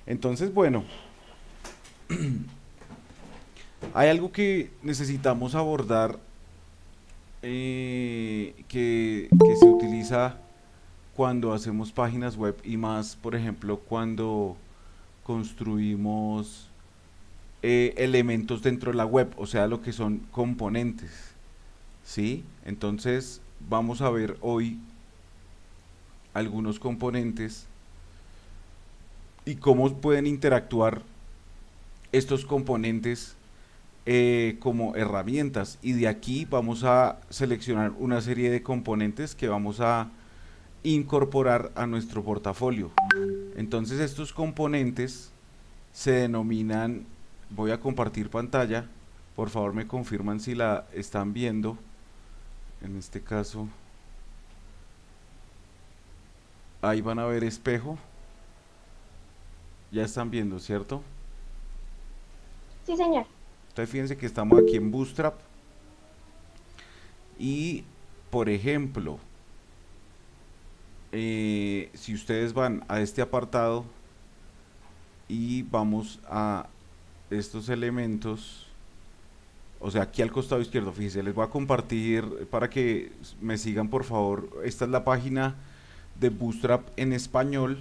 Entonces, bueno, hay algo que necesitamos abordar que se utiliza cuando hacemos páginas web y más, por ejemplo, cuando construimos elementos dentro de la web, o sea, lo que son componentes, ¿sí? Entonces, vamos a ver hoy algunos componentes y cómo pueden interactuar estos componentes como herramientas. Y de aquí vamos a seleccionar una serie de componentes que vamos a incorporar a nuestro portafolio. Entonces estos componentes se denominan, voy a compartir pantalla, por favor me confirman si la están viendo, en este caso ahí van a ver espejo, ya están viendo, ¿cierto? Sí, señor. Entonces fíjense que estamos aquí en Bootstrap y, por ejemplo, si ustedes van a este apartado y vamos a estos elementos, o sea, aquí al costado izquierdo, fíjense, les voy a compartir para que me sigan por favor. Esta es la página de Bootstrap en español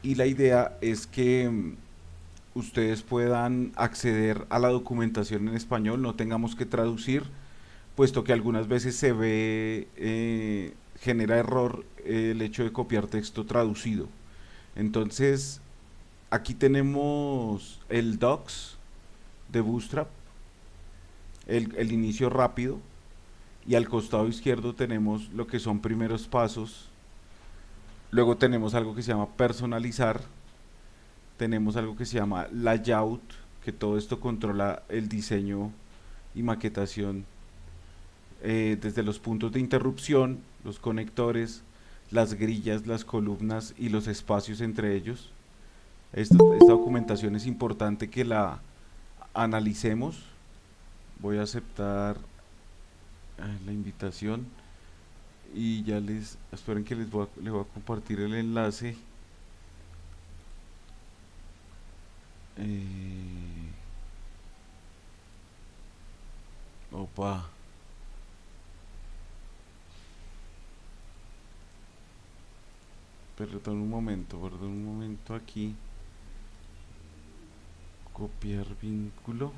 y la idea es que ustedes puedan acceder a la documentación en español, no tengamos que traducir, puesto que algunas veces se ve, genera error el hecho de copiar texto traducido. Entonces, aquí tenemos el docs de Bootstrap, el inicio rápido, y al costado izquierdo tenemos lo que son primeros pasos. Luego tenemos algo que se llama personalizar, tenemos algo que se llama layout, que todo esto controla el diseño y maquetación, desde los puntos de interrupción, los conectores, las grillas, las columnas y los espacios entre ellos. Esta documentación es importante que la analicemos. Voy a aceptar la invitación y ya esperen que les voy a compartir el enlace. Eh, opa, perdón un momento aquí. Copiar vínculo.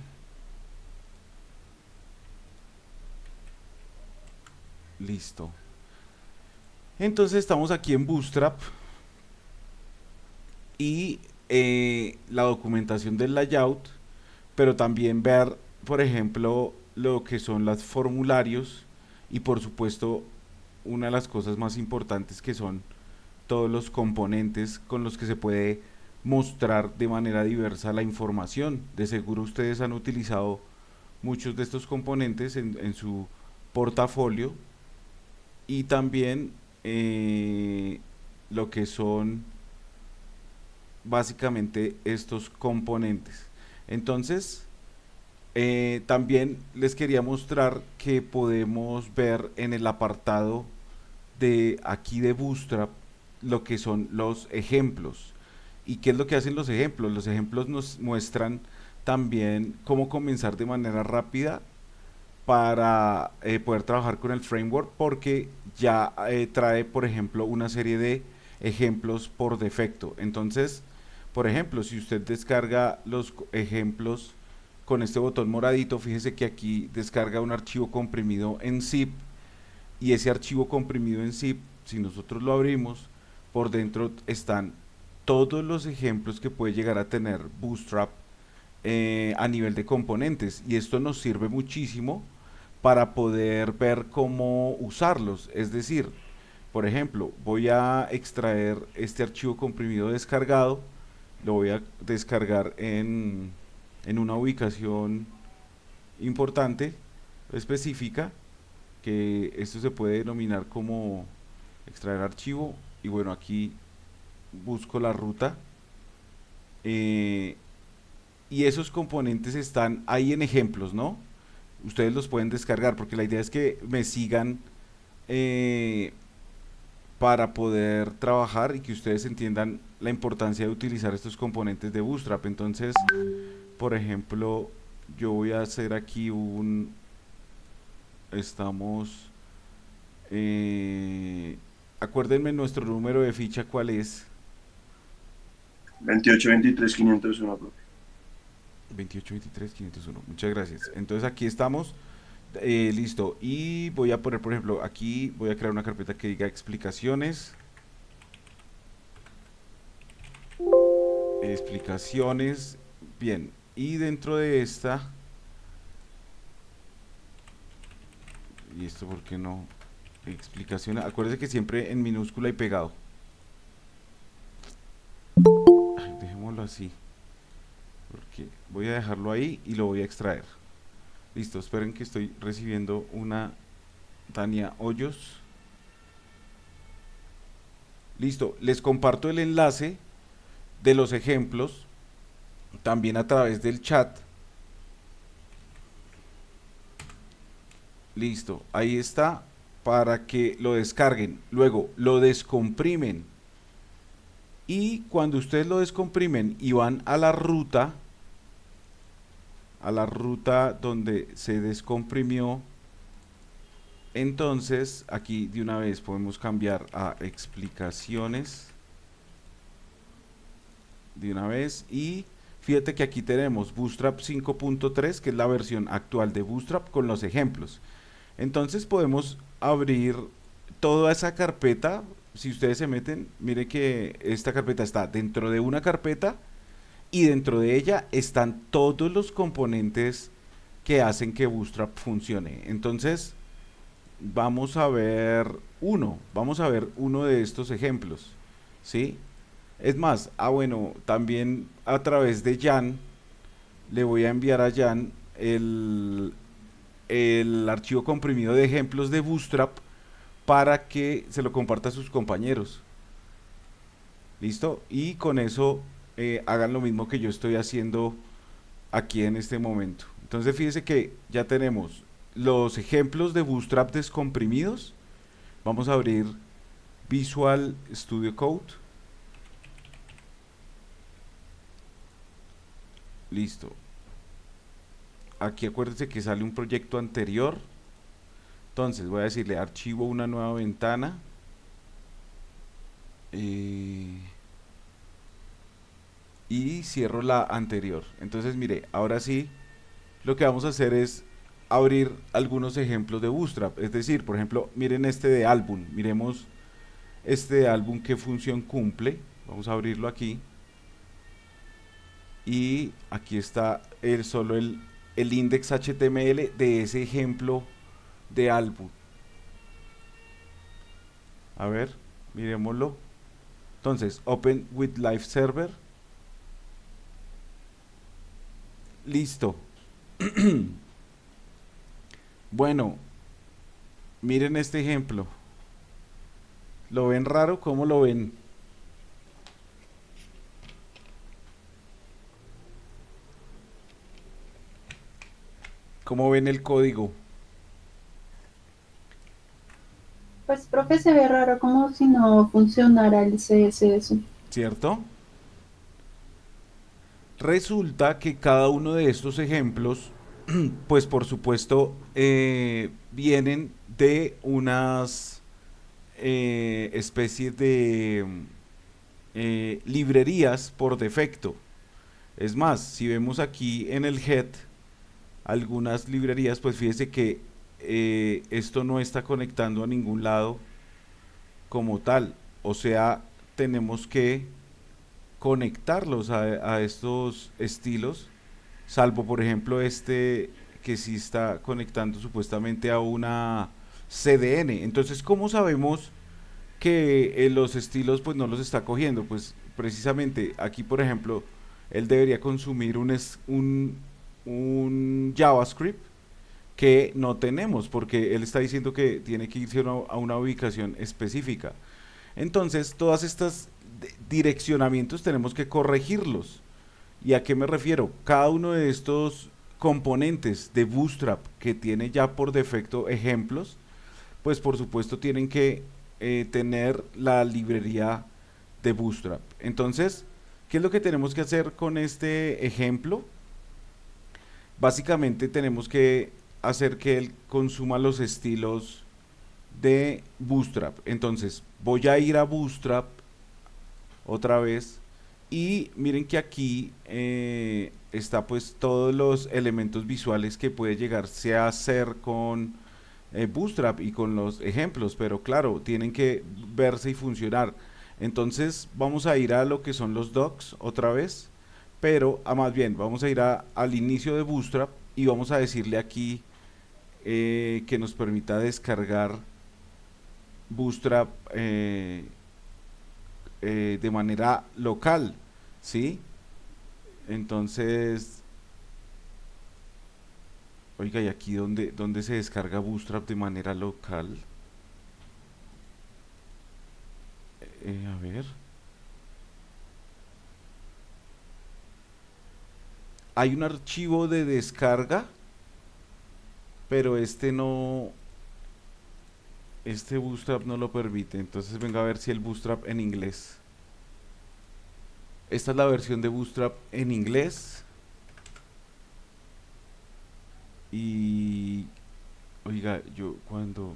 Listo. Entonces estamos aquí en Bootstrap y la documentación del layout, pero también ver, por ejemplo, lo que son los formularios y por supuesto una de las cosas más importantes que son todos los componentes con los que se puede mostrar de manera diversa la información. De seguro ustedes han utilizado muchos de estos componentes en su portafolio y también lo que son básicamente estos componentes. Entonces, también les quería mostrar que podemos ver en el apartado de aquí de Bootstrap lo que son los ejemplos. ¿Y qué es lo que hacen los ejemplos? Los ejemplos nos muestran también cómo comenzar de manera rápida para poder trabajar con el framework porque ya trae, por ejemplo, una serie de ejemplos por defecto. Entonces, por ejemplo, si usted descarga los ejemplos con este botón moradito, fíjese que aquí descarga un archivo comprimido en zip y ese archivo comprimido en zip, si nosotros lo abrimos, por dentro están todos los ejemplos que puede llegar a tener Bootstrap a nivel de componentes y esto nos sirve muchísimo para poder ver cómo usarlos. Es decir, por ejemplo, voy a extraer este archivo comprimido descargado, lo voy a descargar en una ubicación importante, específica, que esto se puede denominar como extraer archivo y bueno, aquí busco la ruta, eh, y esos componentes están ahí en ejemplos, ¿no? Ustedes los pueden descargar porque la idea es que me sigan eh, para poder trabajar y que ustedes entiendan la importancia de utilizar estos componentes de Bootstrap. Entonces, por ejemplo, yo voy a hacer aquí estamos, eh, acuérdenme nuestro número de ficha, ¿cuál es? 28 23 501, profe. 28 23 501. Muchas gracias. Entonces aquí estamos. Listo. Y voy a poner, por ejemplo, aquí voy a crear una carpeta que diga explicaciones. Explicaciones. Bien. Y dentro de esta. ¿Y esto por qué no? Explicaciones. Acuérdense que siempre en minúscula y pegado. Ay, dejémoslo así. Porque voy a dejarlo ahí y lo voy a extraer. Listo, esperen que estoy recibiendo una Tania Hoyos. Listo, les comparto el enlace de los ejemplos también a través del chat. Listo, ahí está para que lo descarguen. Luego lo descomprimen. Y cuando ustedes lo descomprimen y van a la ruta donde se descomprimió, entonces aquí de una vez podemos cambiar a explicaciones de una vez. Y fíjate que aquí tenemos Bootstrap 5.3, que es la versión actual de Bootstrap con los ejemplos. Entonces podemos abrir toda esa carpeta. Si ustedes se meten, mire que esta carpeta está dentro de una carpeta y dentro de ella están todos los componentes que hacen que Bootstrap funcione. Entonces vamos a ver uno de estos ejemplos, ¿sí? Es más, bueno, también a través de Jan le voy a enviar a Jan el archivo comprimido de ejemplos de Bootstrap para que se lo comparta a sus compañeros. ¿Listo? Y con eso hagan lo mismo que yo estoy haciendo aquí en este momento. Entonces fíjense que ya tenemos los ejemplos de Bootstrap descomprimidos. Vamos a abrir Visual Studio Code. Listo. Aquí acuérdense que sale un proyecto anterior. Entonces voy a decirle archivo, una nueva ventana. Y cierro la anterior. Entonces mire, ahora sí lo que vamos a hacer es abrir algunos ejemplos de Bootstrap. Es decir, por ejemplo, miren este de álbum. Miremos este de álbum, qué función cumple. Vamos a abrirlo aquí. Y aquí está solo el index HTML de ese ejemplo de álbum. A ver, miremoslo. Entonces, Open with Live Server. Listo. Bueno, miren este ejemplo. ¿Lo ven raro? ¿Cómo lo ven? ¿Cómo ven el código? Pues, profe, se ve raro, como si no funcionara el CSS. ¿Cierto? Resulta que cada uno de estos ejemplos, pues por supuesto, vienen de unas especies de librerías por defecto. Es más, si vemos aquí en el head algunas librerías, pues fíjese que esto no está conectando a ningún lado como tal. O sea, tenemos que conectarlos a estos estilos, salvo por ejemplo este que sí está conectando supuestamente a una CDN. Entonces, ¿cómo sabemos que los estilos pues no los está cogiendo? Pues precisamente aquí, por ejemplo, él debería consumir un JavaScript que no tenemos, porque él está diciendo que tiene que irse a una ubicación específica. Entonces, todas estas direccionamientos tenemos que corregirlos. ¿Y a qué me refiero? Cada uno de estos componentes de Bootstrap que tiene ya por defecto ejemplos, pues por supuesto tienen que tener la librería de Bootstrap. Entonces, ¿qué es lo que tenemos que hacer con este ejemplo? Básicamente tenemos que hacer que él consuma los estilos de Bootstrap. Entonces, voy a ir a Bootstrap otra vez y miren que aquí está pues todos los elementos visuales que puede llegarse a hacer con Bootstrap y con los ejemplos, pero claro, tienen que verse y funcionar. Entonces vamos a ir a lo que son los docs otra vez, pero más bien vamos a ir al inicio de Bootstrap y vamos a decirle aquí que nos permita descargar Bootstrap de manera local, ¿sí? Entonces, oiga, ¿y aquí dónde se descarga Bootstrap de manera local? A ver. Hay un archivo de descarga, pero este Bootstrap no lo permite. Entonces venga a ver si el Bootstrap en inglés. Esta es la versión de Bootstrap en inglés. Y oiga, yo cuando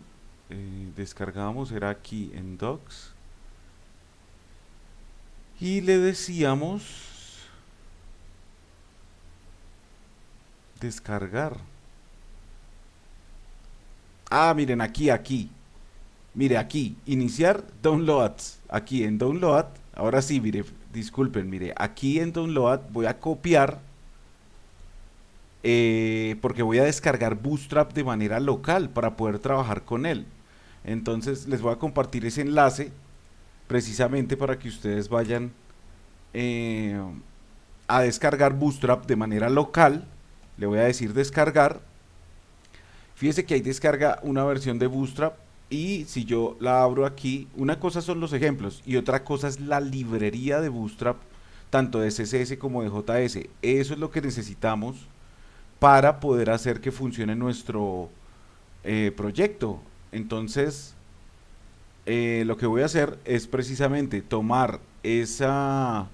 descargábamos era aquí en Docs. Y le decíamos descargar. Ah, miren, aquí. Mire, aquí, iniciar downloads. Aquí en download, ahora sí, mire, disculpen, mire, aquí en download voy a copiar porque voy a descargar Bootstrap de manera local para poder trabajar con él. Entonces les voy a compartir ese enlace precisamente para que ustedes vayan a descargar Bootstrap de manera local. Le voy a decir descargar. Fíjese que ahí descarga una versión de Bootstrap y si yo la abro aquí, una cosa son los ejemplos y otra cosa es la librería de Bootstrap, tanto de CSS como de JS. Eso es lo que necesitamos para poder hacer que funcione nuestro proyecto. Entonces, lo que voy a hacer es precisamente tomar esa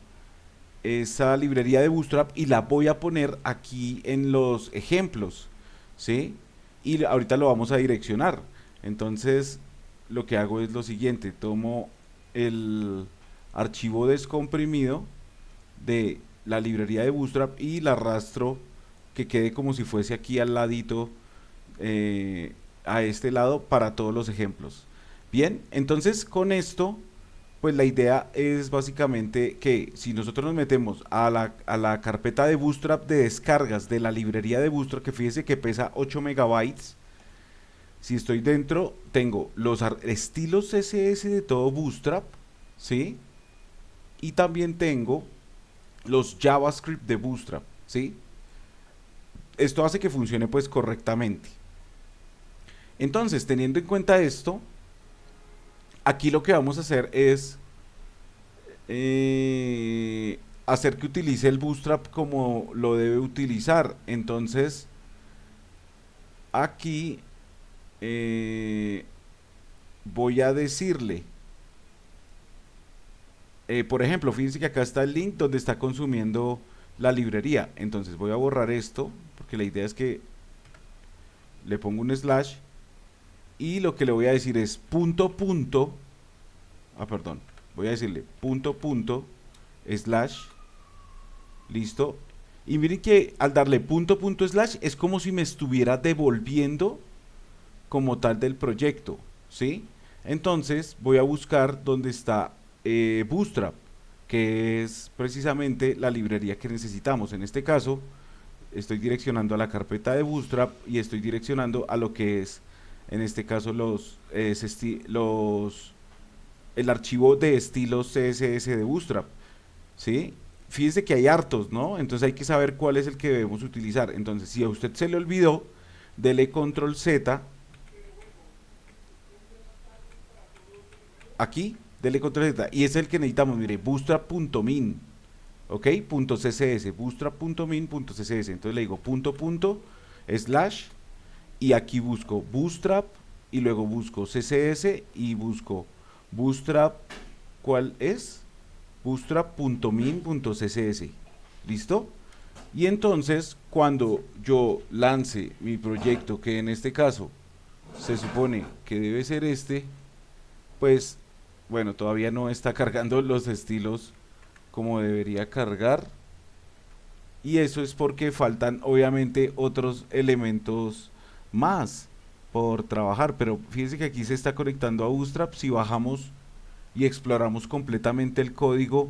librería de Bootstrap y la voy a poner aquí en los ejemplos, ¿sí? Y ahorita lo vamos a direccionar. Entonces lo que hago es lo siguiente: tomo el archivo descomprimido de la librería de Bootstrap y la arrastro que quede como si fuese aquí al ladito, a este lado, para todos los ejemplos. Bien, entonces con esto pues la idea es básicamente que si nosotros nos metemos a la carpeta de Bootstrap de descargas de la librería de Bootstrap, que fíjese que pesa 8 megabytes, si estoy dentro, tengo los estilos CSS de todo Bootstrap, ¿sí? Y también tengo los JavaScript de Bootstrap, ¿sí? Esto hace que funcione pues correctamente. Entonces, teniendo en cuenta esto, aquí lo que vamos a hacer es hacer que utilice el Bootstrap como lo debe utilizar. Entonces, aquí voy a decirle, por ejemplo, fíjense que acá está el link donde está consumiendo la librería. Entonces voy a borrar esto, porque la idea es que le pongo un slash y lo que le voy a decir es voy a decirle punto slash, listo. Y miren que al darle punto slash es como si me estuviera devolviendo como tal del proyecto, ¿sí? Entonces voy a buscar donde está Bootstrap, que es precisamente la librería que necesitamos. En este caso estoy direccionando a la carpeta de Bootstrap y estoy direccionando a lo que es, en este caso, el archivo de estilos CSS de Bootstrap, ¿sí? Fíjense que hay hartos, ¿no? Entonces hay que saber cuál es el que debemos utilizar. Entonces, si a usted se le olvidó, dele control Z aquí, dele control Z, y es el que necesitamos. Mire, bootstrap.min, ok, .css, bootstrap.min.css. entonces le digo // y aquí busco Bootstrap y luego busco CSS y busco Bootstrap, ¿cuál es? Bootstrap.min.css. ¿Listo? Y entonces, cuando yo lance mi proyecto, que en este caso se supone que debe ser este, pues, bueno, todavía no está cargando los estilos como debería cargar. Y eso es porque faltan, obviamente, otros elementos más por trabajar. Pero fíjense que aquí se está conectando a Bootstrap. Si bajamos y exploramos completamente el código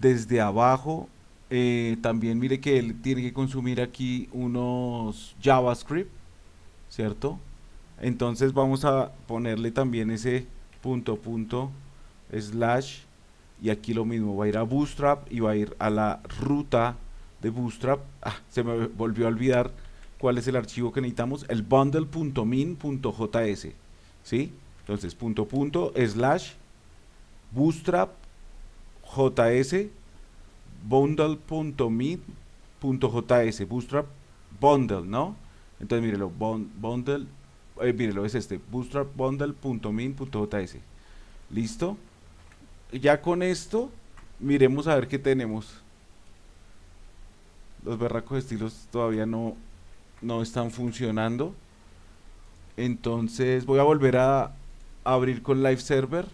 desde abajo, también mire que él tiene que consumir aquí unos JavaScript, ¿cierto? Entonces vamos a ponerle también ese punto slash, y aquí lo mismo, va a ir a Bootstrap y va a ir a la ruta de Bootstrap. Se me volvió a olvidar cuál es el archivo que necesitamos, el bundle.min.js, ¿sí? Entonces slash Bootstrap js bundle.min.js, Bootstrap bundle, ¿no? Entonces mírelo, bundle, mírelo, es este, Bootstrap bundle.min.js. ¿Listo? Ya con esto, miremos a ver qué tenemos. Los berracos estilos todavía no están funcionando. Entonces voy a volver a abrir con Live Server.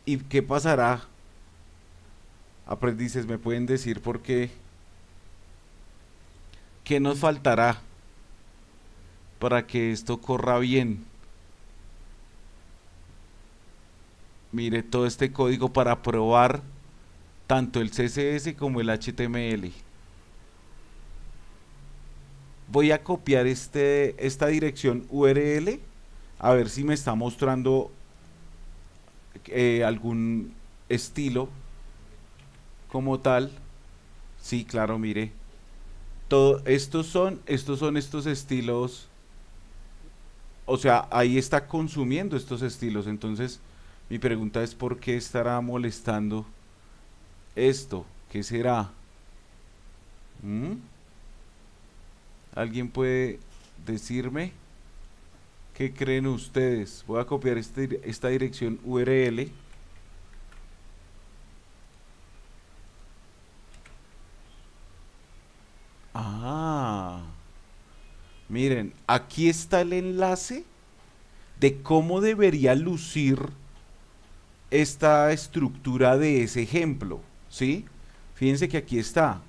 ¿Y qué pasará? Aprendices, ¿me pueden decir por qué? ¿Qué nos faltará para que esto corra bien? Mire, todo este código para probar tanto el CSS como el HTML. Voy a copiar esta dirección URL a ver si me está mostrando algún estilo como tal. Sí, claro, mire. Estos son estos estilos. O sea, ahí está consumiendo estos estilos. Entonces, mi pregunta es ¿por qué estará molestando esto? ¿Qué será? ¿Alguien puede decirme? ¿Qué creen ustedes? Voy a copiar esta dirección URL. Miren, aquí está el enlace de cómo debería lucir esta estructura de ese ejemplo, ¿sí? Fíjense que aquí está.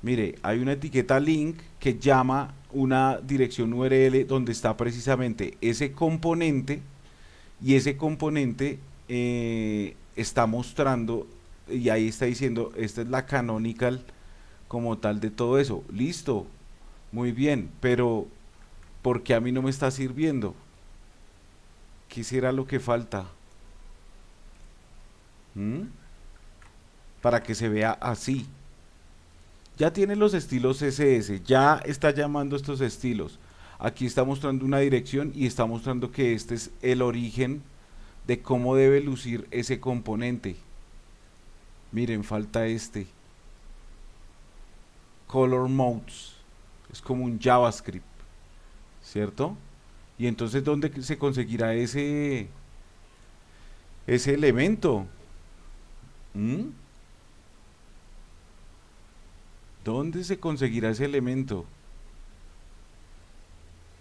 Mire, hay una etiqueta link que llama una dirección URL donde está precisamente ese componente, y ese componente está mostrando, y ahí está diciendo, esta es la canonical como tal de todo eso. Listo, muy bien, pero ¿por qué a mí no me está sirviendo? ¿Qué será lo que falta? Para que se vea así. Ya tiene los estilos CSS, ya está llamando estos estilos. Aquí está mostrando una dirección y está mostrando que este es el origen de cómo debe lucir ese componente. Miren, falta este. Color modes. Es como un JavaScript, ¿cierto? Y entonces, ¿dónde se conseguirá ese elemento? ¿Dónde se conseguirá ese elemento?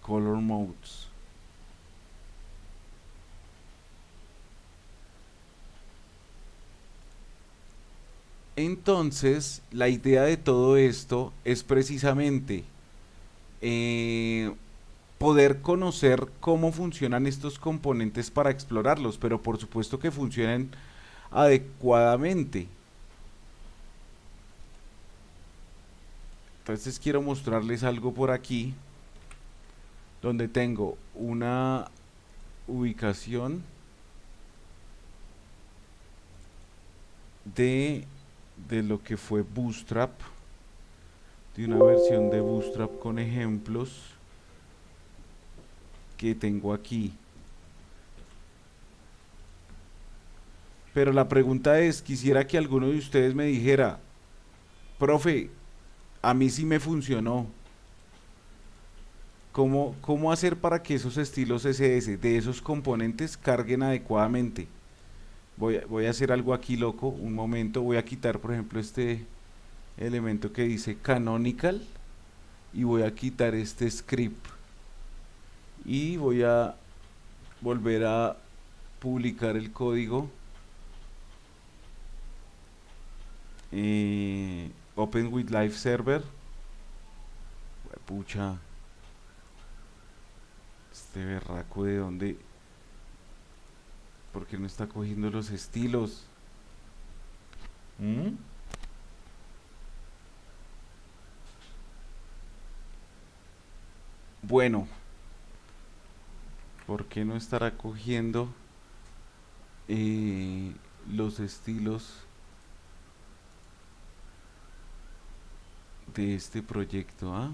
Color modes. Entonces, la idea de todo esto es precisamente poder conocer cómo funcionan estos componentes para explorarlos, pero por supuesto que funcionen adecuadamente. Entonces quiero mostrarles algo por aquí, donde tengo una ubicación de lo que fue Bootstrap, de una versión de Bootstrap con ejemplos que tengo aquí. Pero la pregunta es, quisiera que alguno de ustedes me dijera, profe, a mí sí me funcionó. ¿Cómo hacer para que esos estilos CSS de esos componentes carguen adecuadamente? Voy a hacer algo aquí loco, un momento, voy a quitar por ejemplo este elemento que dice canonical y voy a quitar este script y voy a volver a publicar el código. Open with Live Server. Pucha, este berraco de dónde, ¿por qué no está cogiendo los estilos? ¿Mm? Bueno, ¿por qué no estará cogiendo los estilos de este proyecto? ¿Ah?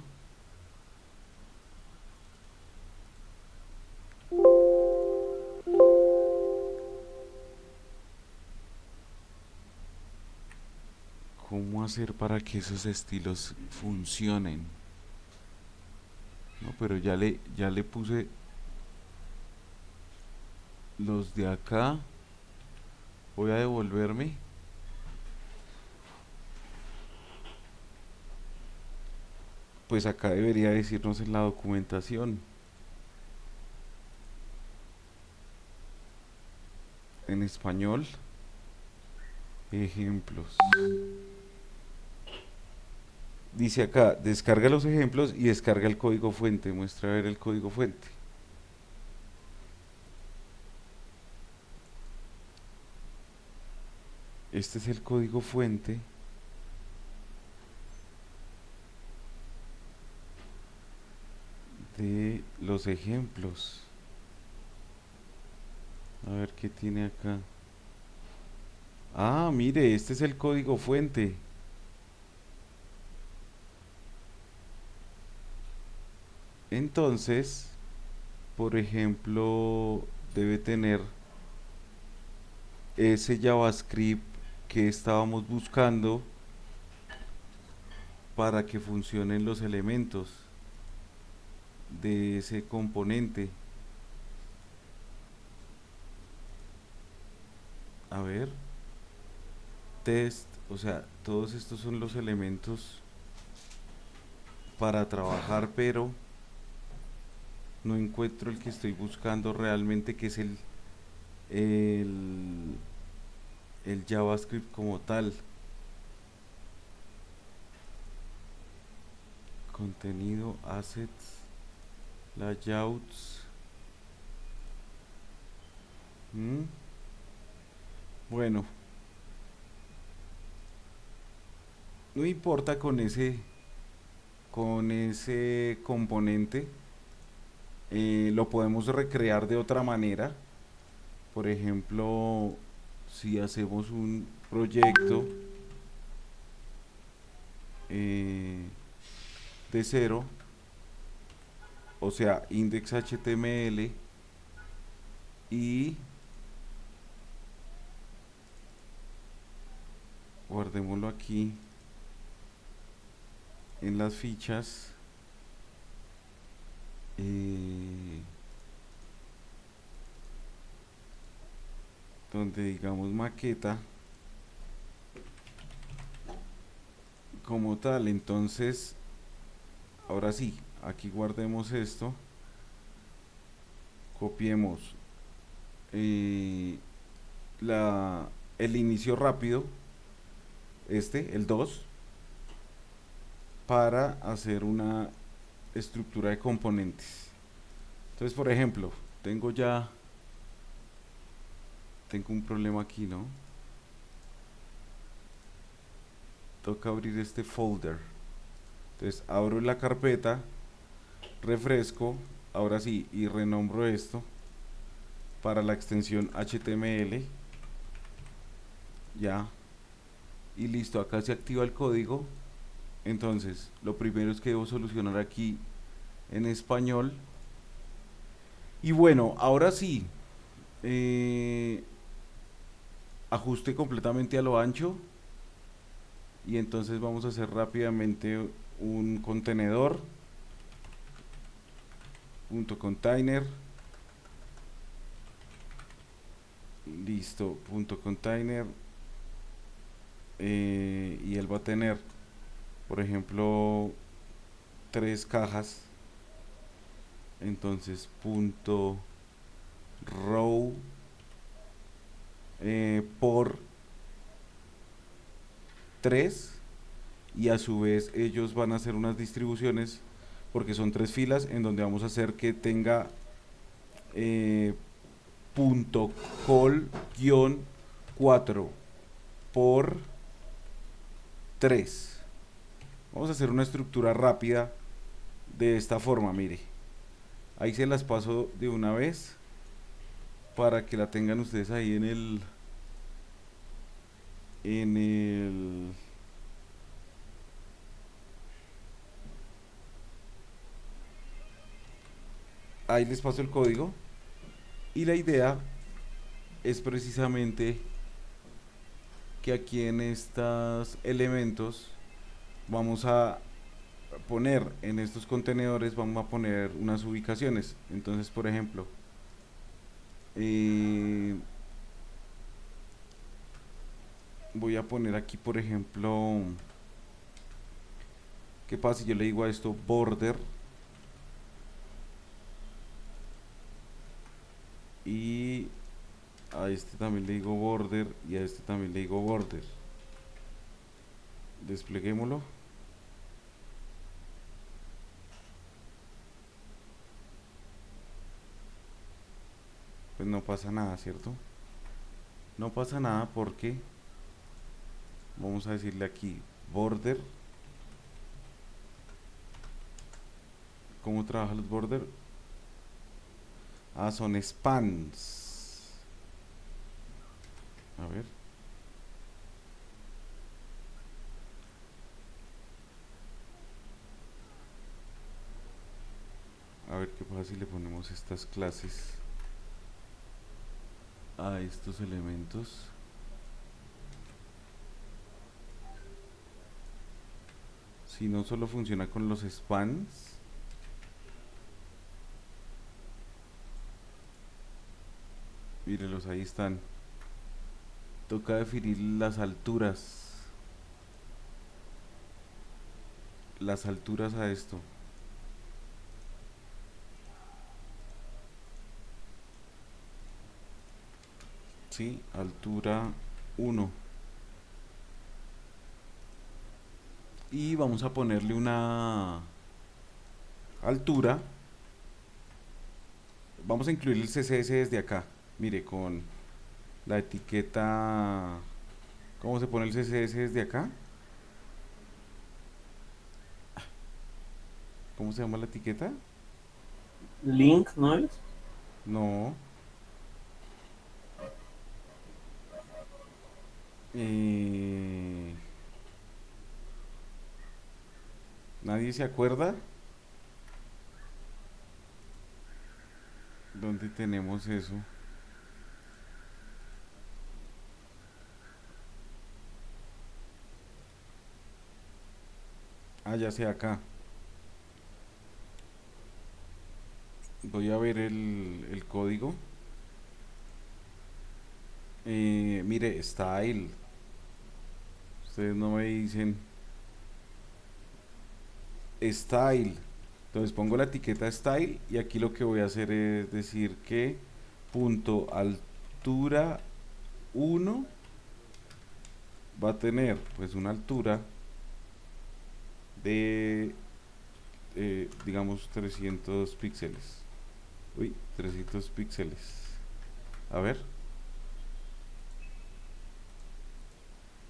¿Cómo hacer para que esos estilos funcionen? No, pero ya le puse los de acá. Voy a devolverme. Pues acá debería decirnos en la documentación. En español. Ejemplos. Dice acá, descarga los ejemplos y descarga el código fuente. Muestra a ver el código fuente. Este es el código fuente. De los ejemplos. A ver qué tiene acá. Ah, mire, este es el código fuente. Entonces, por ejemplo, debe tener ese JavaScript que estábamos buscando para que funcionen los elementos de ese componente. A ver, test, o sea, todos estos son los elementos para trabajar, pero no encuentro el que estoy buscando realmente, que es el, el JavaScript como tal. Contenido, assets, layouts. Bueno, no importa con ese componente. Lo podemos recrear de otra manera. Por ejemplo, si hacemos un proyecto de cero, o sea, index.html, y guardémoslo aquí en las fichas. Donde digamos maqueta como tal. Entonces, ahora sí, aquí guardemos esto, copiemos el inicio rápido, el 2, para hacer una estructura de componentes. Entonces, por ejemplo, tengo un problema aquí, ¿no? Toca abrir este folder. Entonces abro la carpeta, refresco, ahora sí, y renombro esto para la extensión HTML. Ya. Y listo, acá se activa el código. Entonces, lo primero es que debo solucionar aquí en español. Y bueno, ahora sí, ajuste completamente a lo ancho, y entonces vamos a hacer rápidamente un contenedor. punto container, listo, punto container, y él va a tener, por ejemplo, 3 cajas. Entonces punto row por 3, y a su vez ellos van a hacer unas distribuciones porque son 3 filas en donde vamos a hacer que tenga punto call guión 4 por 3. Vamos a hacer una estructura rápida de esta forma, mire. Ahí se las paso de una vez para que la tengan ustedes ahí ahí les paso el código, y la idea es precisamente que aquí en estos elementos vamos a poner, en estos contenedores vamos a poner unas ubicaciones. Entonces, por ejemplo, voy a poner aquí, por ejemplo, ¿qué pasa si yo le digo a esto border? Y a este también le digo border, y a este también le digo border. Despleguémoslo. Pues no pasa nada, ¿cierto? No pasa nada porque vamos a decirle aquí border. ¿Cómo trabajan los border? Ah, son spans. A ver. A ver qué pasa si le ponemos estas clases a estos elementos. Si no solo funciona con los spans. Mírenlos, ahí están. Toca definir las alturas. Las alturas a esto. Sí, altura 1. Y vamos a ponerle una altura. Vamos a incluir el CSS desde acá. Mire, con la etiqueta. ¿Cómo se pone el CSS desde acá? ¿Cómo se llama la etiqueta? Link, ¿no es? No. ¿Nadie se acuerda? ¿Dónde tenemos eso? Ah, ya sé, acá. Voy a ver el código. Mire, style. Ustedes no me dicen style. Entonces pongo la etiqueta style, y aquí lo que voy a hacer es decir que punto altura 1 va a tener pues una altura de digamos 300 píxeles. Uy, 300 píxeles. A ver.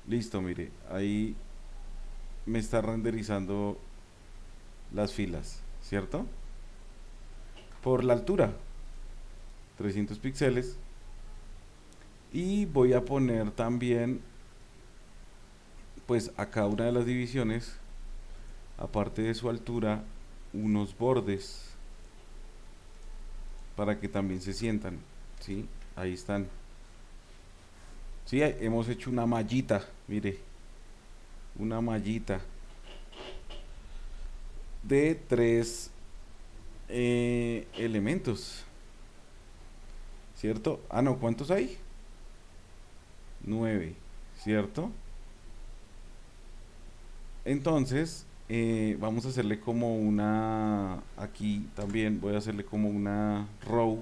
Listo, mire, ahí me está renderizando las filas, ¿cierto? Por la altura, 300 píxeles. Y voy a poner también, pues a cada una de las divisiones, aparte de su altura, unos bordes para que también se sientan, ¿sí? Ahí están. Sí, hemos hecho una mallita, mire, una mallita de 3 elementos, ¿cierto? Ah, no, ¿cuántos hay? 9, ¿cierto? Entonces, vamos a hacerle como una, aquí también voy a hacerle como una row.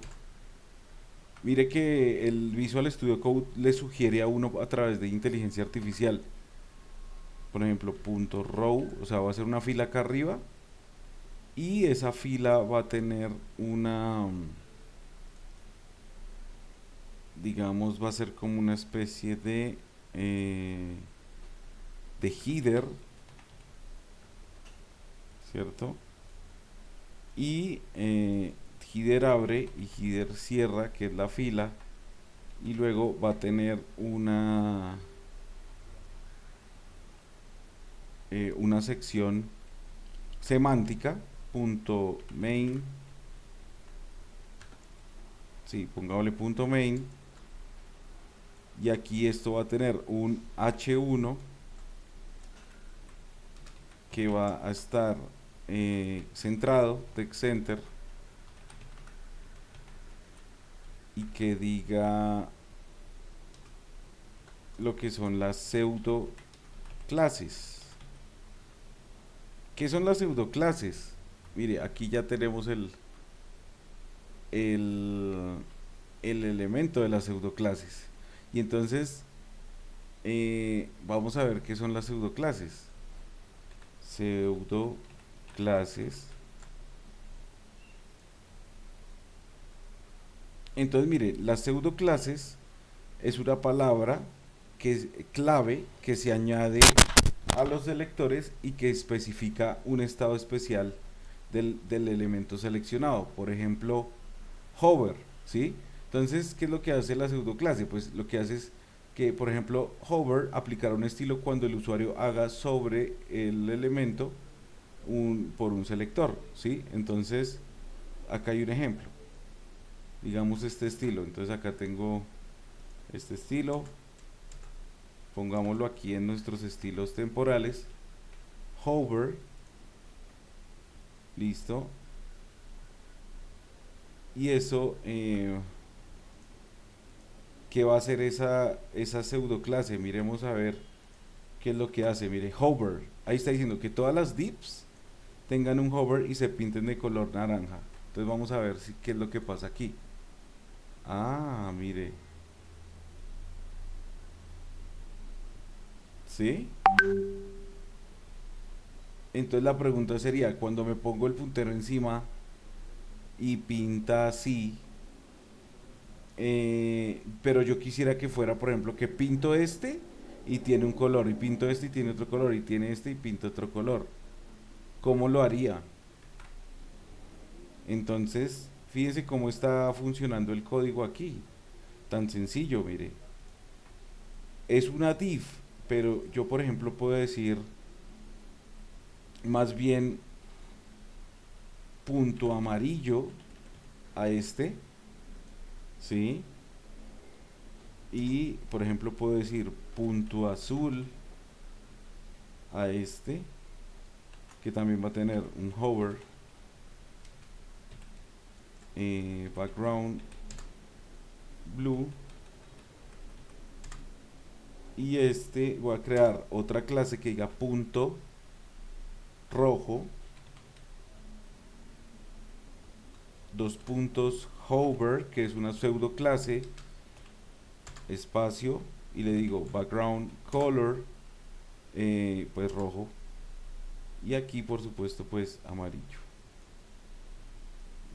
Mire que el Visual Studio Code le sugiere a uno a través de inteligencia artificial, por ejemplo, punto row, o sea, va a ser una fila acá arriba y esa fila va a tener una, digamos, va a ser como una especie de header, ¿cierto? Y header abre y header cierra, que es la fila, y luego va a tener una sección semántica, punto main, sí, pongámosle punto main, y aquí esto va a tener un H1 que va a estar centrado, text center, y que diga lo que son las pseudo clases. ¿Qué son las pseudo clases? Mire, aquí ya tenemos el, el elemento de las pseudo clases. Y entonces vamos a ver qué son las pseudo clases. Pseudo clases. Entonces, mire, las pseudo clases es una palabra que es clave que se añade a los selectores y que especifica un estado especial del elemento seleccionado. Por ejemplo, hover, ¿sí? Entonces, ¿qué es lo que hace la pseudoclase? Pues lo que hace es que, por ejemplo, hover aplicará un estilo cuando el usuario haga sobre el elemento por un selector, ¿sí? Entonces, acá hay un ejemplo. Digamos este estilo. Entonces acá tengo este estilo. Pongámoslo aquí en nuestros estilos temporales. Hover. Listo. Y eso, ¿qué va a hacer esa pseudo clase? Miremos a ver qué es lo que hace. Mire, hover. Ahí está diciendo que todas las divs tengan un hover y se pinten de color naranja. Entonces vamos a ver qué es lo que pasa aquí. Ah, mire. ¿Sí? Entonces la pregunta sería, cuando me pongo el puntero encima y pinta así, pero yo quisiera que fuera, por ejemplo, que pinto este y tiene un color, y pinto este y tiene otro color, y tiene este y pinto otro color. ¿Cómo lo haría? Entonces, fíjense cómo está funcionando el código aquí. Tan sencillo, mire. Es una div, pero yo, por ejemplo, puedo decir más bien punto amarillo a este, ¿sí? Y, por ejemplo, puedo decir punto azul a este, que también va a tener un hover, background blue, y este voy a crear otra clase que diga punto rojo, dos puntos hover, que es una pseudo clase, espacio, y le digo background color, pues rojo, y aquí por supuesto pues amarillo.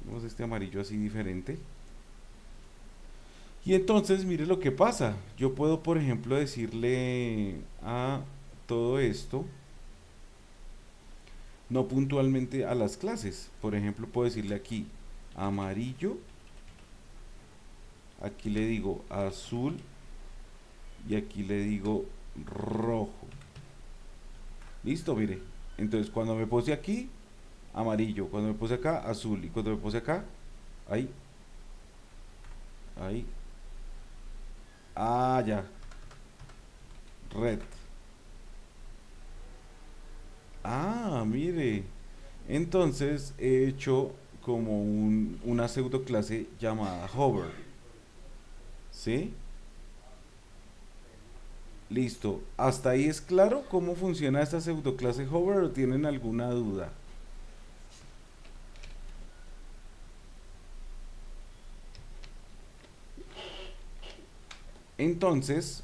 Vemos este amarillo así diferente. Y entonces mire lo que pasa. Yo puedo, por ejemplo, decirle a todo esto, no puntualmente a las clases. Por ejemplo, puedo decirle aquí amarillo, aquí le digo azul y aquí le digo rojo. Listo, mire. Entonces cuando me puse aquí, amarillo. Cuando me puse acá, azul. Y cuando me puse acá, ahí. Ahí. Ah, ya. Red. Ah, mire. Entonces he hecho como una pseudoclase llamada hover. ¿Sí? Listo. ¿Hasta ahí es claro cómo funciona esta pseudoclase hover o tienen alguna duda? Entonces,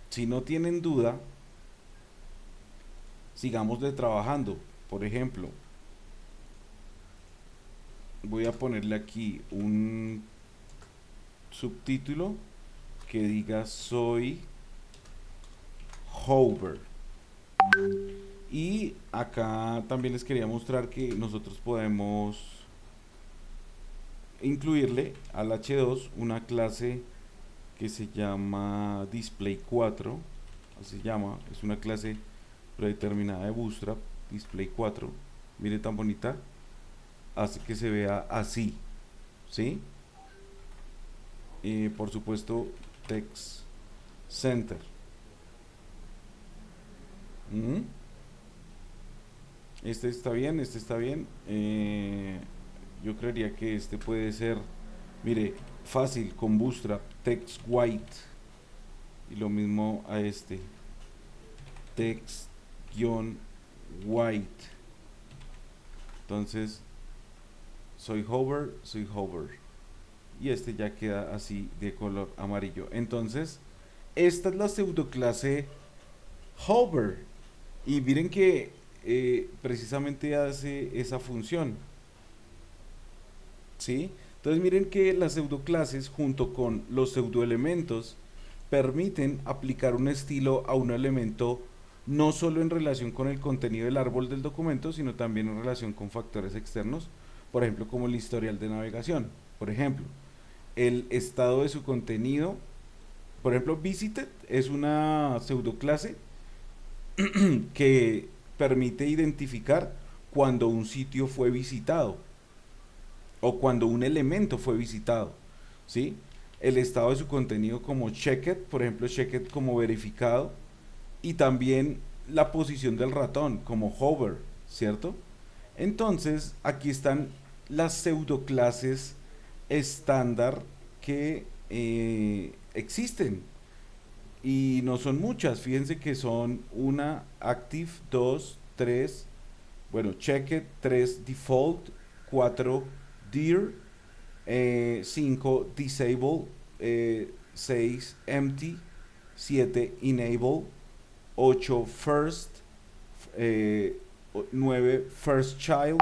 si no tienen duda, sigamos de trabajando. Por ejemplo, voy a ponerle aquí un subtítulo que diga soy hover. Y acá también les quería mostrar que nosotros podemos incluirle al H2 una clase que se llama display4, así se llama, es una clase predeterminada de Bootstrap, display4. Mire tan bonita, hace que se vea así, ¿sí? Por supuesto, text center. Este está bien, este está bien. Yo creería que este puede ser, mire, fácil con Bootstrap, text white. Y lo mismo a este, text-white. Entonces, soy hover. Y este ya queda así de color amarillo. Entonces, esta es la pseudoclase hover. Y miren que precisamente hace esa función. ¿Sí? Entonces miren que las pseudoclases junto con los pseudoelementos permiten aplicar un estilo a un elemento no solo en relación con el contenido del árbol del documento, sino también en relación con factores externos, por ejemplo como el historial de navegación. Por ejemplo, el estado de su contenido, por ejemplo visited es una pseudoclase que permite identificar cuando un sitio fue visitado o cuando un elemento fue visitado, ¿sí? El estado de su contenido como checked, por ejemplo checked como verificado, y también la posición del ratón como hover, ¿cierto? Entonces aquí están las pseudoclases estándar que existen. Y no son muchas, fíjense que son una active, 2, 3, bueno, checked, 3 default, 4 dir, 5 disable, 6 empty, 7 enable, 8 first, 9 first child,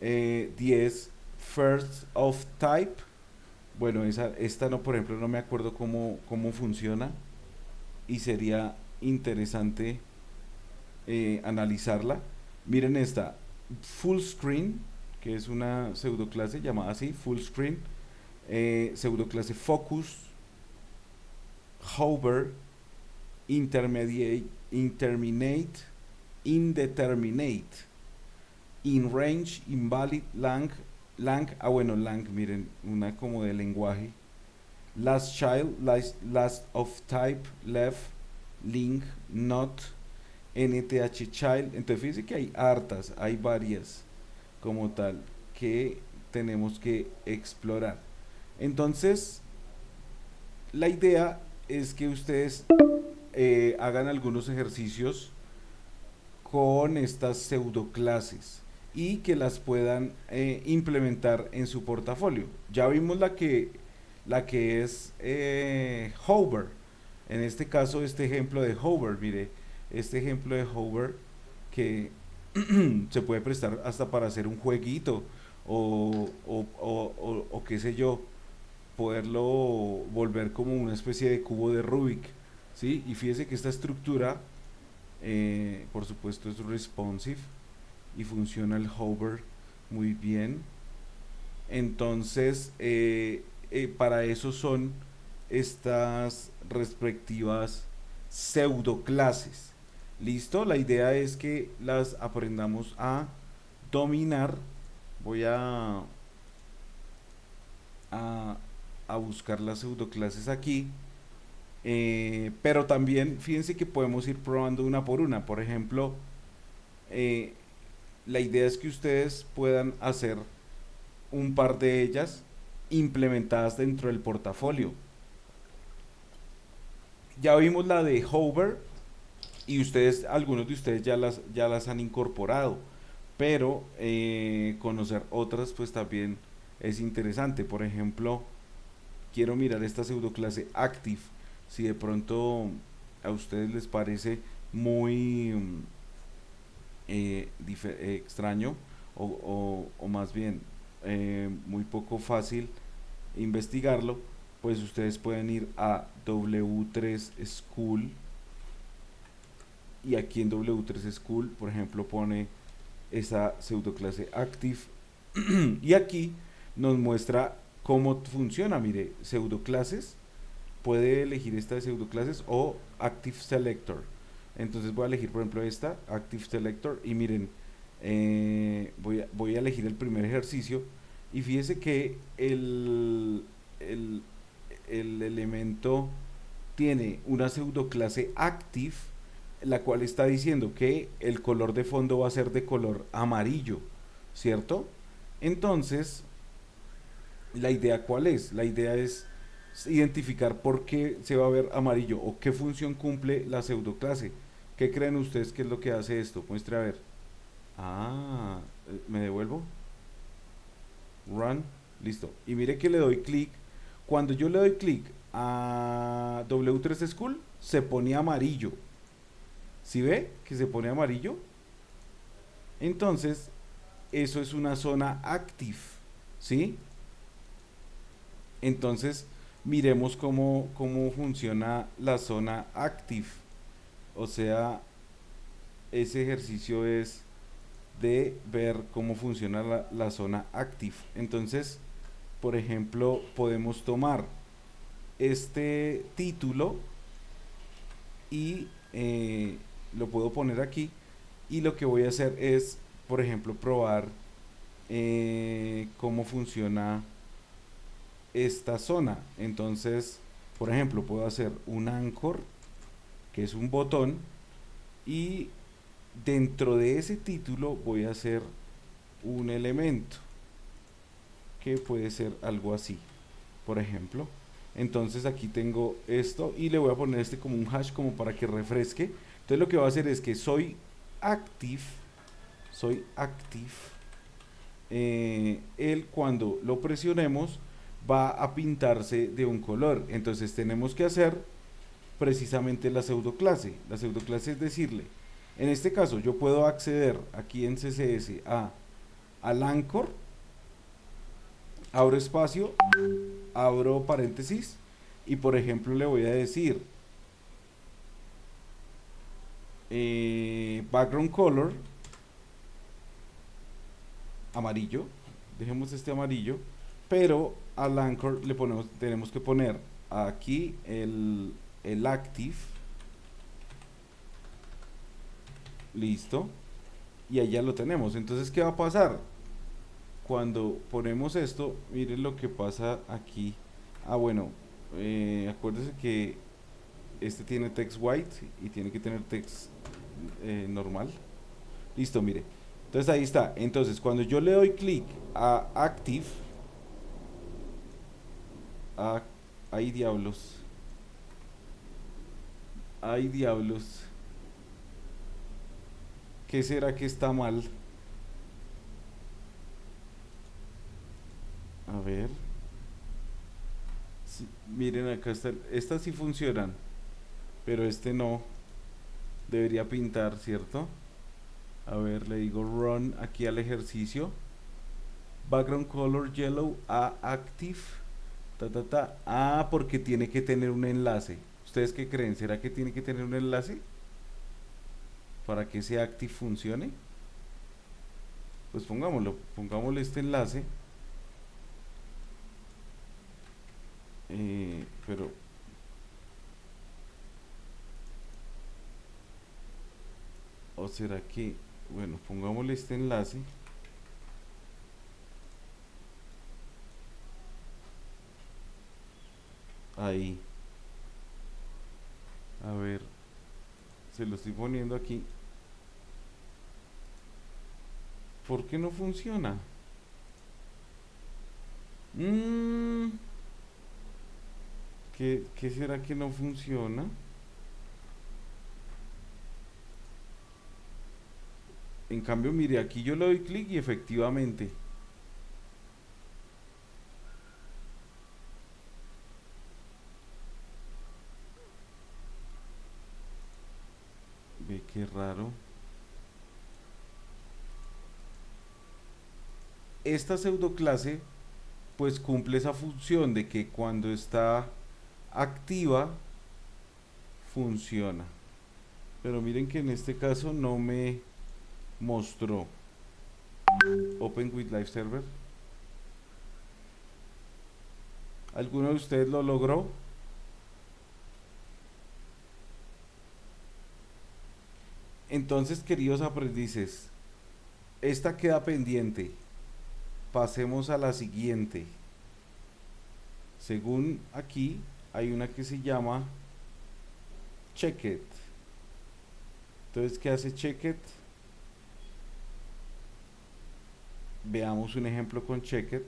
10 first of type. Bueno, esta no, por ejemplo, no me acuerdo cómo funciona. Y sería interesante analizarla. Miren esta, full screen, que es una pseudoclase llamada así, full screen, pseudoclase focus, hover, intermediate, interminate, indeterminate, in range, invalid, lang, bueno, lang, miren, una como de lenguaje. Last child, last of type, left, link, not, nth child. Entonces fíjense que hay hartas, hay varias como tal que tenemos que explorar. Entonces, la idea es que ustedes hagan algunos ejercicios con estas pseudoclases y que las puedan implementar en su portafolio. Ya vimos la que es hover. En este caso, este ejemplo de hover, mire, este ejemplo de hover que se puede prestar hasta para hacer un jueguito o qué sé yo, poderlo volver como una especie de cubo de Rubik, ¿sí? Y fíjese que esta estructura, por supuesto, es responsive y funciona el hover muy bien. Entonces, para eso son estas respectivas pseudoclases. ¿Listo? La idea es que las aprendamos a dominar. Voy a buscar las pseudoclases aquí. Pero también fíjense que podemos ir probando una por una. Por ejemplo, la idea es que ustedes puedan hacer un par de ellas implementadas dentro del portafolio. Ya vimos la de Hover y ustedes, algunos de ustedes ya las han incorporado, pero conocer otras pues también es interesante. Por ejemplo, quiero mirar esta pseudoclase Active, si de pronto a ustedes les parece muy extraño o más bien muy poco fácil investigarlo, pues ustedes pueden ir a W3 School y aquí en W3 School, por ejemplo, pone esa pseudoclase Active y aquí nos muestra cómo funciona. Mire, pseudoclases, puede elegir esta de pseudoclases o Active Selector. Entonces voy a elegir, por ejemplo, esta Active Selector y miren, voy a elegir el primer ejercicio y fíjese que el, el elemento tiene una pseudoclase Active, la cual está diciendo que el color de fondo va a ser de color amarillo, ¿cierto? Entonces, la idea ¿cuál es? La idea es identificar por qué se va a ver amarillo o qué función cumple la pseudoclase. ¿Qué creen ustedes que es lo que hace esto? Muestre a ver. Ah, me devuelvo. Run, listo. Y mire que le doy clic. Cuando yo le doy clic a W3 School, se pone amarillo. ¿Sí ve que se pone amarillo? Entonces, eso es una zona active, ¿sí? Entonces, miremos cómo funciona la zona active. O sea, ese ejercicio es de ver cómo funciona la zona active. Entonces, por ejemplo, podemos tomar este título y lo puedo poner aquí. Y lo que voy a hacer es, por ejemplo, probar cómo funciona esta zona. Entonces, por ejemplo, puedo hacer un anchor, que es un botón, y dentro de ese título voy a hacer un elemento que puede ser algo así, por ejemplo. Entonces aquí tengo esto y le voy a poner este como un hash como para que refresque. Entonces lo que va a hacer es que soy active, él cuando lo presionemos va a pintarse de un color. Entonces tenemos que hacer precisamente la pseudoclase. La pseudoclase es decirle, en este caso yo puedo acceder aquí en CSS al anchor, abro espacio, abro paréntesis y por ejemplo le voy a decir background color amarillo, dejemos este amarillo, pero al anchor tenemos que poner aquí el active, listo, y allá lo tenemos. Entonces, ¿qué va a pasar? Cuando ponemos esto, miren lo que pasa aquí. Ah, bueno, acuérdense que este tiene text white y tiene que tener text normal. Listo, mire. Entonces ahí está. Entonces, cuando yo le doy clic a active, ay diablos, ay diablos, ¿qué será que está mal? A ver. Sí, miren acá está. Estas sí funcionan, pero este no. Debería pintar, ¿cierto? A ver, le digo run aquí al ejercicio. Background color yellow a active. Ah, porque tiene que tener un enlace. ¿Ustedes qué creen? ¿Será que tiene que tener un enlace para que ese active funcione? Pues pongámosle este enlace. Pero o será que, bueno, pongámosle este enlace. Ahí. A ver, se lo estoy poniendo aquí. ¿Por qué no funciona? Mm, ¿qué será que no funciona? En cambio, mire, aquí yo le doy clic y efectivamente. Ve qué raro. Esta pseudoclase pues cumple esa función de que cuando está activa funciona. Pero miren que en este caso no me mostró. Open with Live Server. ¿Alguno de ustedes lo logró? Entonces, queridos aprendices, esta queda pendiente. Pasemos a la siguiente. Según aquí, hay una que se llama Checkit. Entonces, ¿qué hace Checkit? Veamos un ejemplo con Checkit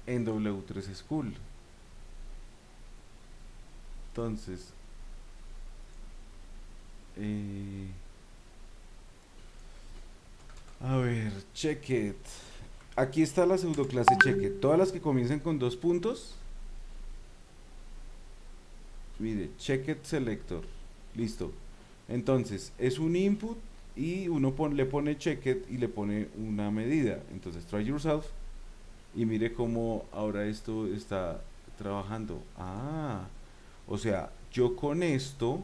en W3 School. Entonces, a ver, Checkit. Aquí está la pseudoclase Checkit. Todas las que comiencen con 2 puntos. Mire, Checkit Selector. Listo. Entonces, es un input y uno le pone Checkit y le pone una medida. Entonces, try yourself. Y mire cómo ahora esto está trabajando. Ah, o sea, yo con esto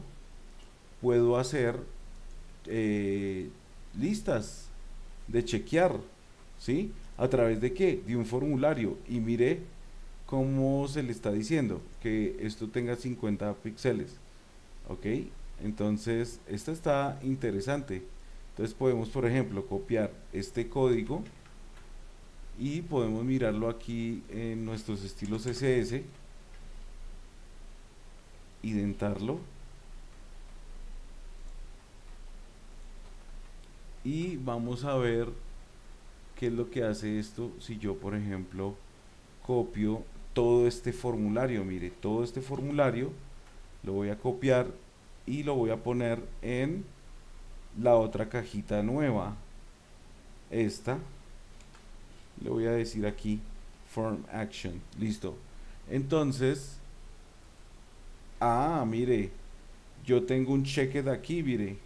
puedo hacer listas de chequear, ¿sí? ¿A través de qué? De un formulario. Y mire cómo se le está diciendo que esto tenga 50 píxeles. ¿Ok? Entonces, esta está interesante. Entonces podemos, por ejemplo, copiar este código y podemos mirarlo aquí en nuestros estilos CSS, identarlo y vamos a ver qué es lo que hace esto si yo, por ejemplo, copio todo este formulario. Mire, todo este formulario lo voy a copiar y lo voy a poner en la otra cajita nueva. Esta le voy a decir aquí form action. Listo. Entonces, mire, yo tengo un checked aquí, mire.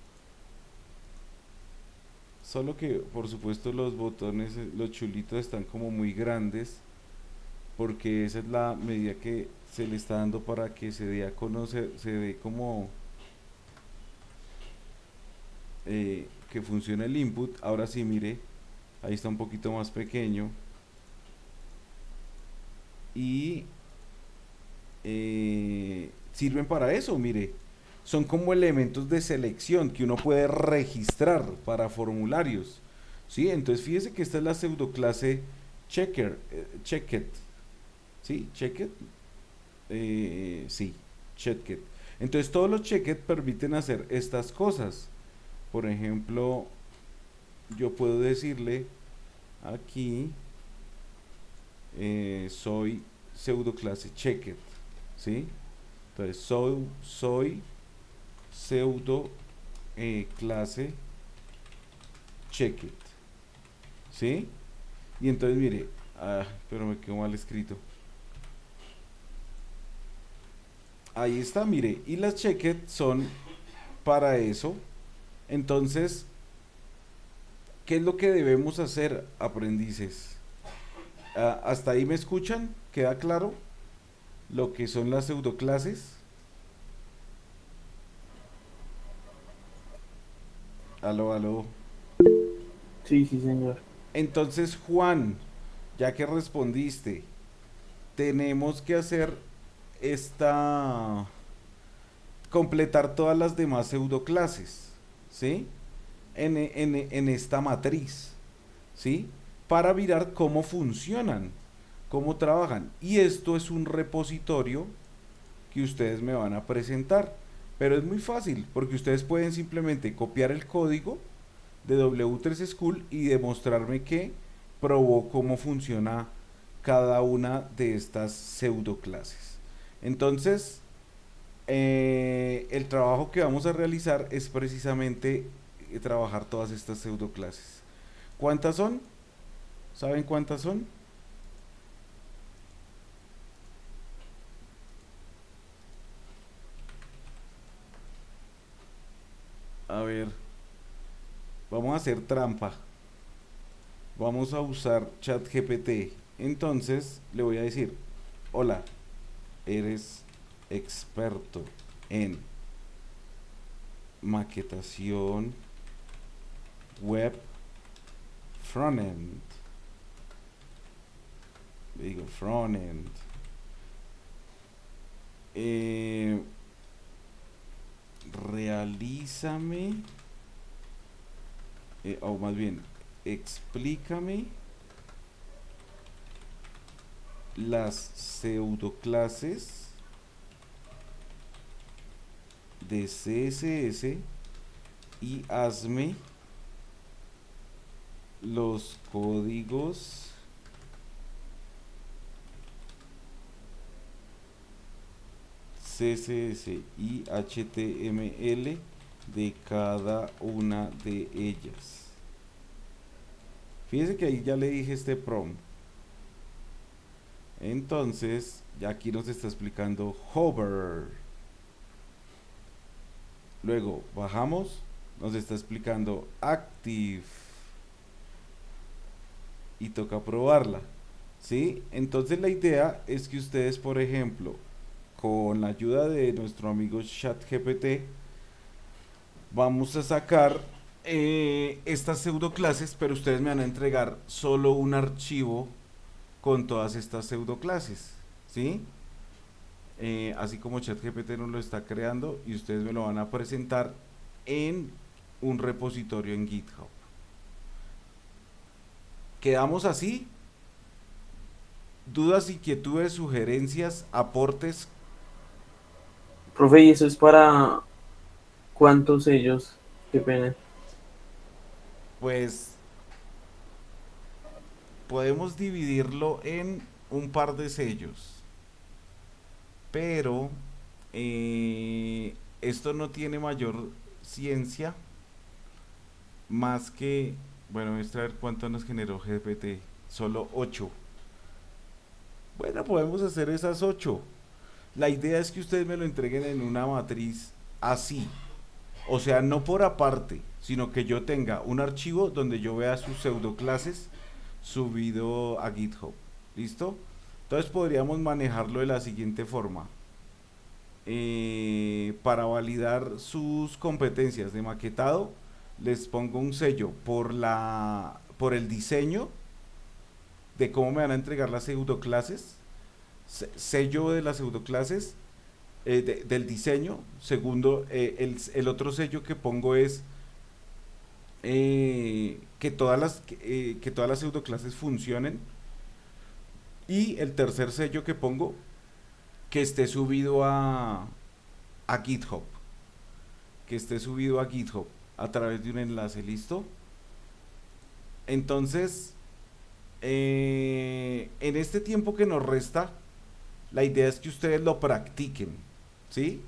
Solo que por supuesto los botones, los chulitos están como muy grandes, porque esa es la medida que se le está dando para que se dé a conocer, se dé como que funcione el input. Ahora sí, mire, ahí está un poquito más pequeño y sirven para eso. Mire, son como elementos de selección que uno puede registrar para formularios, ¿sí? Entonces fíjese que esta es la pseudoclase checked, ¿sí? Checked, sí, checked. Entonces todos los checked permiten hacer estas cosas. Por ejemplo, yo puedo decirle aquí soy pseudoclase checked, ¿sí? Entonces soy pseudo clase checked, ¿sí? Y entonces mire, pero me quedó mal escrito. Ahí está, mire, y las checked son para eso. Entonces, ¿qué es lo que debemos hacer, aprendices? ¿Hasta ahí me escuchan? ¿Queda claro lo que son las pseudoclases? Aló, aló. Sí, sí, señor. Entonces, Juan, ya que respondiste, tenemos que hacer completar todas las demás pseudoclases, ¿sí? En esta matriz, ¿sí? Para mirar cómo funcionan, cómo trabajan. Y esto es un repositorio que ustedes me van a presentar. Pero es muy fácil, porque ustedes pueden simplemente copiar el código de W3 School y demostrarme que probó cómo funciona cada una de estas pseudoclases. Entonces, el trabajo que vamos a realizar es precisamente trabajar todas estas pseudoclases. ¿Cuántas son? ¿Saben cuántas son? A ver, vamos a hacer trampa. Vamos a usar ChatGPT. Entonces le voy a decir: hola, eres experto en maquetación web frontend. Digo frontend. Realízame, o más bien, explícame las pseudoclases de CSS y hazme los códigos CSS y HTML de cada una de ellas. Fíjese que ahí ya le dije este prompt. Entonces, ya aquí nos está explicando hover. Luego bajamos, nos está explicando active. Y toca probarla. ¿Sí? Entonces la idea es que ustedes, por ejemplo, con la ayuda de nuestro amigo ChatGPT, vamos a sacar estas pseudoclases, pero ustedes me van a entregar solo un archivo con todas estas pseudoclases, ¿sí? Así como ChatGPT nos lo está creando, y ustedes me lo van a presentar en un repositorio en GitHub. ¿Quedamos así? ¿Dudas, inquietudes, sugerencias, aportes? Profe, ¿y eso es para cuántos sellos? Qué pena. Pues podemos dividirlo en un par de sellos, pero esto no tiene mayor ciencia más que, bueno, voy a ver cuánto nos generó GPT, solo 8. Bueno, podemos hacer esas 8. La idea es que ustedes me lo entreguen en una matriz así, o sea, no por aparte, sino que yo tenga un archivo donde yo vea sus pseudoclases subido a GitHub. ¿Listo? Entonces podríamos manejarlo de la siguiente forma. Para validar sus competencias de maquetado, les pongo un sello por el diseño de cómo me van a entregar las pseudoclases, sello de las pseudoclases, del diseño. Segundo, el otro sello que pongo es que todas las pseudoclases funcionen. Y el tercer sello que pongo, que esté subido a GitHub. Que esté subido a GitHub a través de un enlace. ¿Listo? Entonces, en este tiempo que nos resta, la idea es que ustedes lo practiquen, ¿sí?